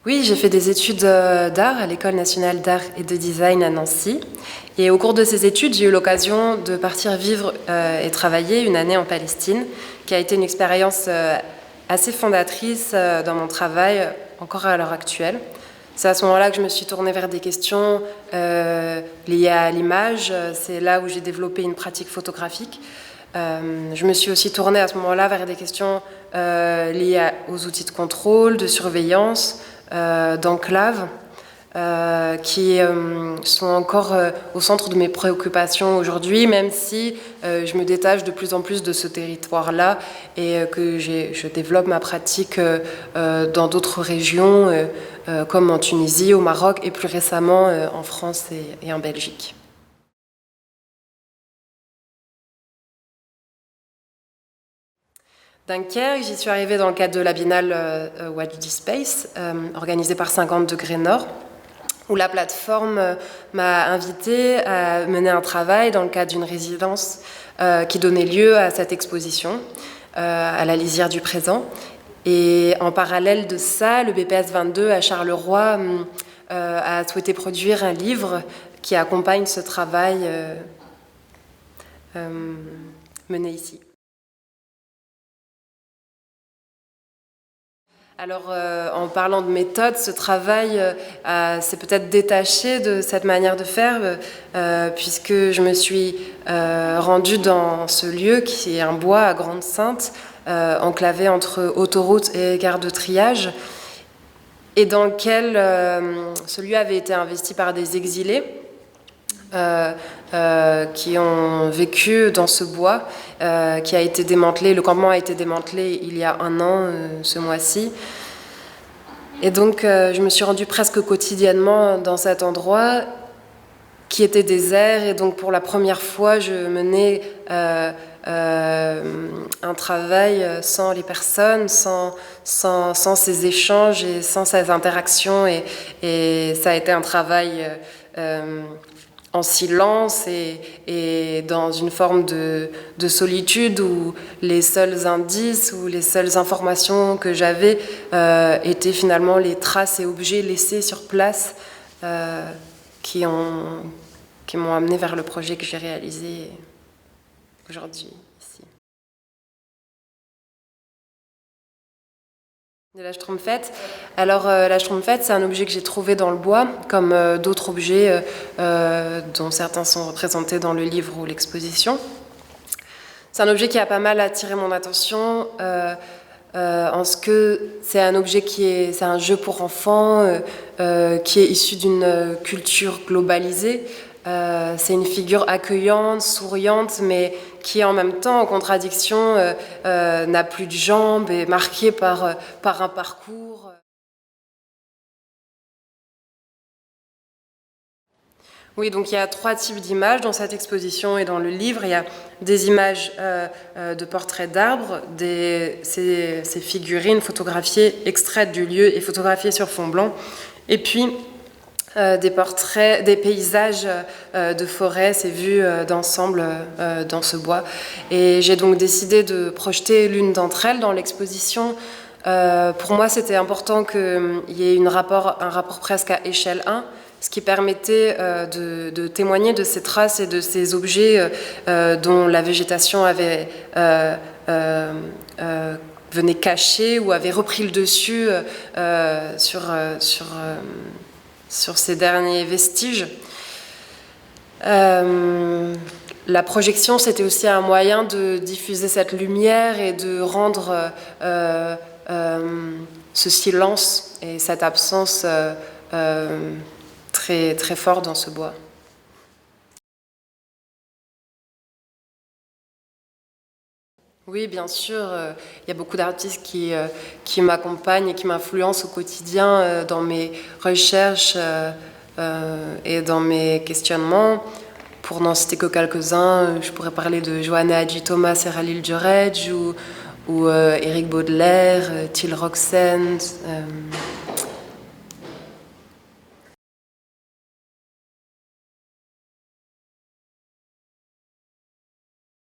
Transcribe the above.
Oui, j'ai fait des études d'art à l'École nationale d'art et de design à Nancy. Et au cours de ces études, j'ai eu l'occasion de partir vivre et travailler une année en Palestine, qui a été une expérience assez fondatrice dans mon travail, encore à l'heure actuelle. C'est à ce moment-là que je me suis tournée vers des questions liées à l'image. C'est là où j'ai développé une pratique photographique. Je me suis aussi tournée à ce moment-là vers des questions liées aux outils de contrôle, de surveillance, d'enclave, qui sont encore au centre de mes préoccupations aujourd'hui, même si je me détache de plus en plus de ce territoire-là et que je développe ma pratique dans d'autres régions, comme en Tunisie, au Maroc et plus récemment en France et en Belgique. Dunkerque, j'y suis arrivée dans le cadre de la biennale Wadji Space, organisée par 50 degrés Nord, où la plateforme m'a invitée à mener un travail dans le cadre d'une résidence qui donnait lieu à cette exposition, à la lisière du présent. Et en parallèle de ça, le BPS 22 à Charleroi a souhaité produire un livre qui accompagne ce travail mené ici. Alors, en parlant de méthode, ce travail s'est peut-être détaché de cette manière de faire, puisque je me suis rendue dans ce lieu qui est un bois à Grande-Synthe, enclavé entre autoroute et gare de triage, et dans lequel ce lieu avait été investi par des exilés qui ont vécu dans ce bois qui a été démantelé. Le campement a été démantelé il y a un an, ce mois-ci. Et donc, je me suis rendue presque quotidiennement dans cet endroit qui était désert. Et donc, pour la première fois, je menais un travail sans les personnes, sans ces échanges et sans ces interactions. Et ça a été un travail en silence et dans une forme de solitude où les seuls indices ou les seules informations que j'avais étaient finalement les traces et objets laissés sur place qui m'ont amené vers le projet que j'ai réalisé aujourd'hui ici. De la Schtroumpfette. Alors, la Schtroumpfette, c'est un objet que j'ai trouvé dans le bois, comme d'autres objets dont certains sont représentés dans le livre ou l'exposition. C'est un objet qui a pas mal attiré mon attention, en ce que c'est un objet c'est un jeu pour enfants, qui est issu d'une culture globalisée. C'est une figure accueillante, souriante, mais qui en même temps, en contradiction, n'a plus de jambes et marquée par un parcours. Oui, donc il y a 3 types d'images dans cette exposition et dans le livre. Il y a des images de portraits d'arbres, ces figurines photographiées, extraites du lieu et photographiées sur fond blanc. Et puis, des portraits, des paysages de forêt, c'est vu d'ensemble dans ce bois. Et j'ai donc décidé de projeter l'une d'entre elles dans l'exposition. Pour moi, c'était important qu'il y ait un rapport presque à échelle 1, ce qui permettait de témoigner de ces traces et de ces objets dont la végétation venait cacher ou avait repris le dessus sur ces derniers vestiges. La projection, c'était aussi un moyen de diffuser cette lumière et de rendre ce silence et cette absence très, très fort dans ce bois. Oui, bien sûr, il y a beaucoup d'artistes qui m'accompagnent et qui m'influencent au quotidien dans mes recherches et dans mes questionnements. Pour n'en citer que quelques-uns, je pourrais parler de Johanna Hadji-Thomas et Khalil Djeredj ou Éric Baudelaire, Till Roxen,